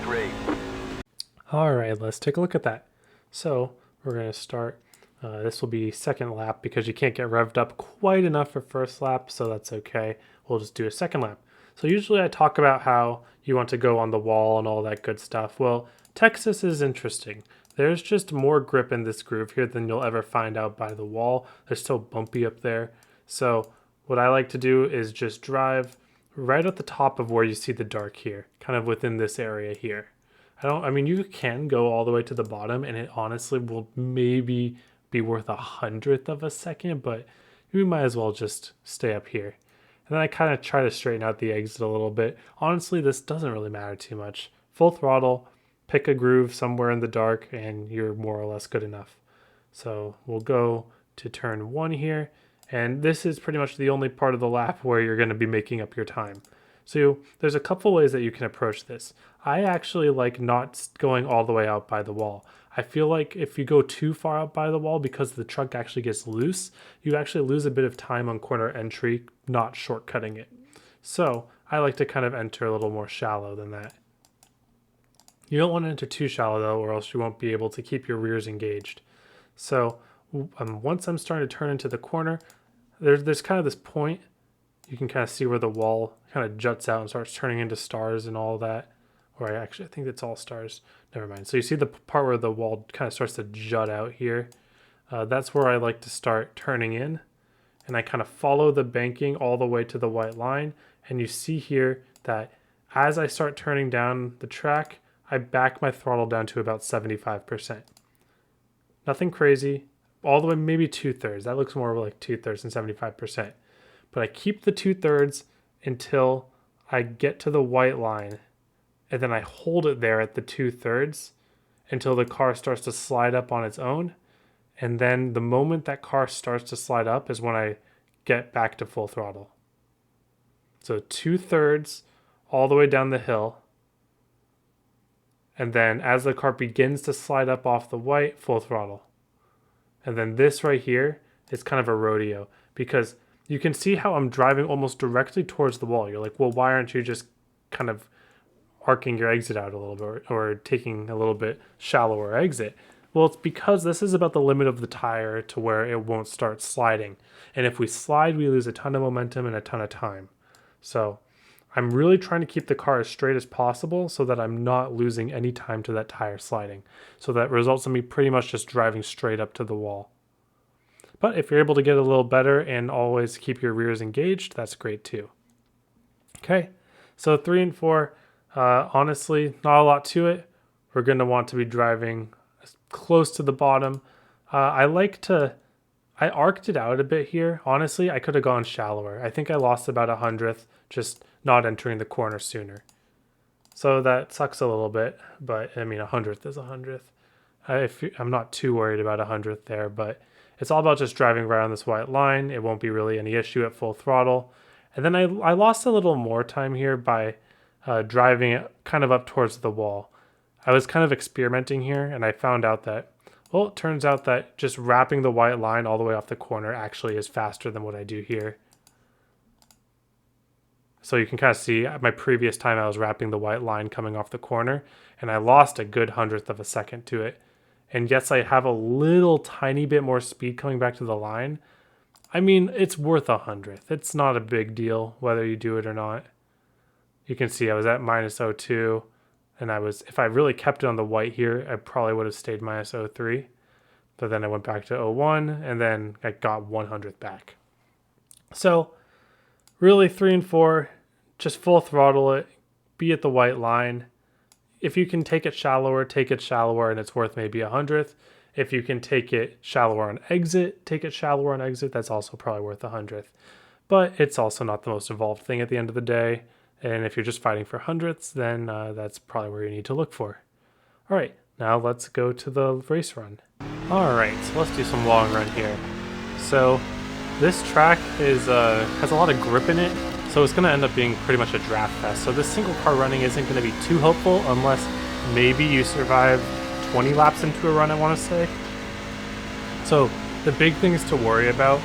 great. All right, let's take a look at that. So we're going to start. This will be second lap because you can't get revved up quite enough for first lap, so that's okay. We'll just do a second lap. So usually I talk about how you want to go on the wall and all that good stuff. Well, Texas is interesting. There's just more grip in this groove here than you'll ever find out by the wall. They're so bumpy up there. So what I like to do is just drive right at the top of where you see the dark here, kind of within this area here. I mean, you can go all the way to the bottom and it honestly will maybe be worth 100th of a second, but you might as well just stay up here. And then I kind of try to straighten out the exit a little bit. Honestly, this doesn't really matter too much. Full throttle, pick a groove somewhere in the dark, and you're more or less good enough. So we'll go to turn 1 here, and this is pretty much the only part of the lap where you're going to be making up your time. So there's a couple ways that you can approach this. I actually like not going all the way out by the wall. I feel like if you go too far out by the wall, because the truck actually gets loose, you actually lose a bit of time on corner entry, not shortcutting it. So I like to kind of enter a little more shallow than that. You don't want to enter too shallow though, or else you won't be able to keep your rears engaged. So once I'm starting to turn into the corner, there's kind of this point. You can kind of see where the wall kind of juts out and starts turning into stars and all that. Or I think it's all stars. Never mind. So you see the part where the wall kind of starts to jut out here. That's where I like to start turning in. And I kind of follow the banking all the way to the white line. And you see here that as I start turning down the track, I back my throttle down to about 75%. Nothing crazy. All the way, maybe 2/3. That looks more like 2/3 than 75%. But I keep the 2/3 until I get to the white line. And then I hold it there at the 2/3 until the car starts to slide up on its own. And then the moment that car starts to slide up is when I get back to full throttle. So 2/3 all the way down the hill. And then as the car begins to slide up off the white, full throttle. And then this right here is kind of a rodeo because you can see how I'm driving almost directly towards the wall. You're like, well, why aren't you just kind of arcing your exit out a little bit or taking a little bit shallower exit? Well, it's because this is about the limit of the tire to where it won't start sliding. And if we slide, we lose a ton of momentum and a ton of time. So I'm really trying to keep the car as straight as possible so that I'm not losing any time to that tire sliding. So that results in me pretty much just driving straight up to the wall. But if you're able to get a little better and always keep your rears engaged, that's great too. Okay, so 3 and 4, honestly, not a lot to it. We're going to want to be driving close to the bottom. I arced it out a bit here. Honestly, I could have gone shallower. I think I lost about 100th just not entering the corner sooner. So that sucks a little bit, but I mean, 100th is 100th. I'm not too worried about 100th there, but it's all about just driving right on this white line. It won't be really any issue at full throttle. And then I lost a little more time here by driving it kind of up towards the wall. I was kind of experimenting here, and I found out that, well, it turns out that just wrapping the white line all the way off the corner actually is faster than what I do here. So you can kind of see at my previous time I was wrapping the white line coming off the corner, and I lost a good 100th of a second to it. And yes, I have a little tiny bit more speed coming back to the line. I mean, it's worth 100th. It's not a big deal whether you do it or not. You can see I was at -02, and if I really kept it on the white here, I probably would have stayed -03. But then I went back to 01, and then I got 100th back. So really 3 and 4, just full throttle it, be at the white line. If you can take it shallower, and it's worth maybe 100th. If you can take it shallower on exit, take it shallower on exit. That's also probably worth 100th. But it's also not the most involved thing at the end of the day. And if you're just fighting for 100ths, then that's probably where you need to look for. All right, now let's go to the race run. All right, so let's do some long run here. So this track has a lot of grip in it, so it's going to end up being pretty much a draft fest. So this single car running isn't going to be too helpful unless maybe you survive 20 laps into a run, I want to say. So the big things to worry about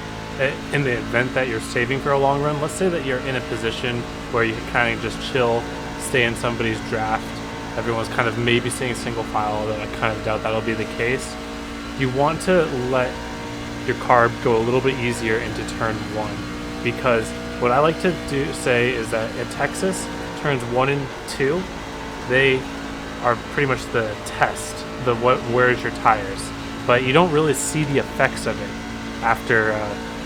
in the event that you're saving for a long run, let's say that you're in a position where you can kind of just chill, stay in somebody's draft, everyone's kind of maybe seeing single file, although I kind of doubt that'll be the case. You want to let your car go a little bit easier into turn 1, because what I like to say is that in Texas, turns 1 and 2, they are pretty much the test, where's your tires, but you don't really see the effects of it after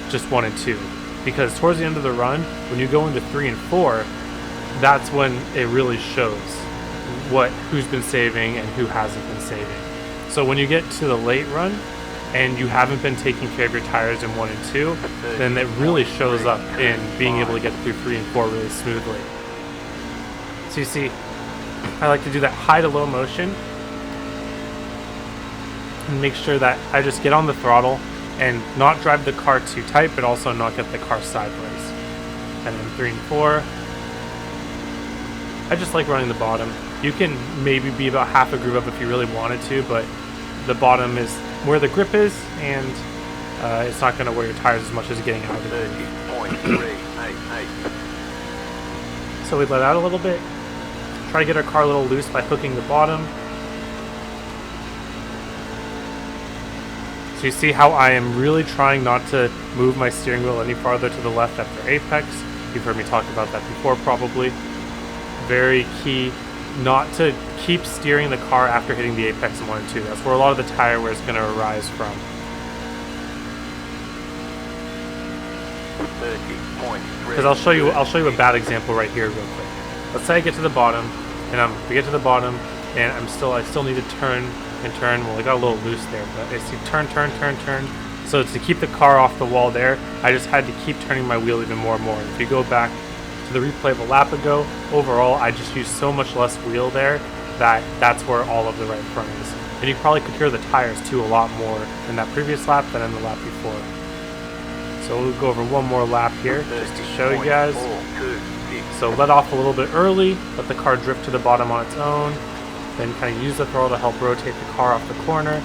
just 1 and 2, because towards the end of the run, when you go into 3 and 4, that's when it really shows who's been saving and who hasn't been saving. So when you get to the late run and you haven't been taking care of your tires in 1 and 2, then it really shows up in being able to get through 3 and 4 really smoothly. So you see, I like to do that high to low motion and make sure that I just get on the throttle and not drive the car too tight, but also not get the car sideways. And then 3 and 4, I just like running the bottom. You can maybe be about half a groove up if you really wanted to, but the bottom is where the grip is, and it's not going to wear your tires as much as getting out of it. So we let out a little bit, try to get our car a little loose by hooking the bottom. So you see how I am really trying not to move my steering wheel any farther to the left after apex. You've heard me talk about that before probably. Very key not to keep steering the car after hitting the apex in 1 and 2. That's where a lot of the tire wear is going to arise from. 30.3. Because I'll show you a bad example right here real quick. Let's say I get to the bottom, and we get to the bottom, and I still need to turn and turn. Well, I got a little loose there, but I see turn. So to keep the car off the wall there, I just had to keep turning my wheel even more and more. If you go back to the replay of a lap ago, overall I just used so much less wheel there that's where all of the right front is. And you probably could hear the tires too a lot more in that previous lap than in the lap before. So we'll go over one more lap here just to show you guys. So let off a little bit early, let the car drift to the bottom on its own, then kind of use the throttle to help rotate the car off the corner,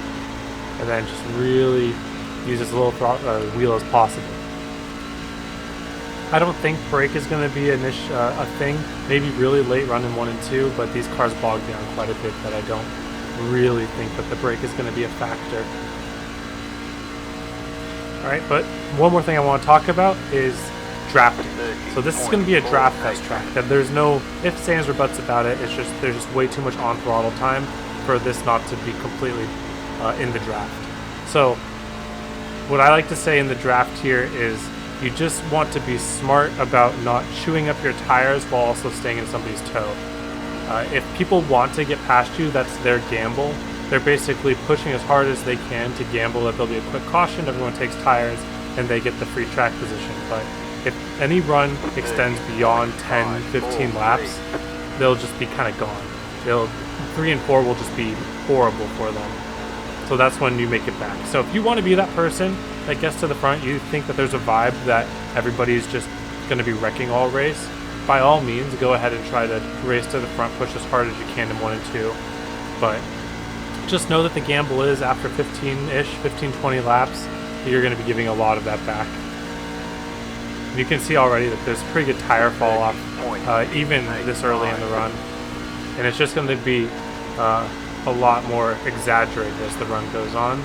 and then just really use as little wheel as possible. I don't think brake is going to be a thing, maybe really late run in 1 and 2, but these cars bog down quite a bit that I don't really think that the brake is going to be a factor. Alright, but one more thing I want to talk about is drafting. So this is going to be a draft test track. That there's no ifs, ands, or buts about it. It's just there's just way too much on throttle time for this not to be completely in the draft. So what I like to say in the draft here is you just want to be smart about not chewing up your tires while also staying in somebody's toe. If people want to get past you, that's their gamble. They're basically pushing as hard as they can to gamble that there'll be a quick caution, everyone takes tires, and they get the free track position. But if any run extends beyond 10, 15 laps, they'll just be kind of gone. 3 and 4 will just be horrible for them. So that's when you make it back. So if you want to be that person that gets to the front, you think that there's a vibe that everybody's just going to be wrecking all race, by all means, go ahead and try to race to the front, push as hard as you can in 1 and 2. But just know that the gamble is after 15, 20 laps, you're going to be giving a lot of that back. You can see already that there's pretty good tire fall off, even this early in the run. And it's just going to be a lot more exaggerated as the run goes on.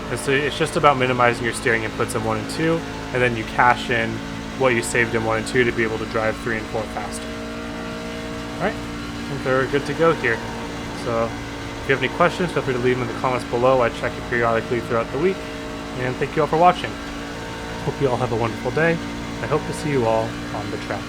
And so it's just about minimizing your steering inputs in 1 and 2, and then you cash in what you saved in 1 and 2 to be able to drive 3 and 4 faster. Alright, I think they're good to go here. So if you have any questions, feel free to leave them in the comments below. I check it periodically throughout the week. And thank you all for watching. Hope you all have a wonderful day. I hope to see you all on the track.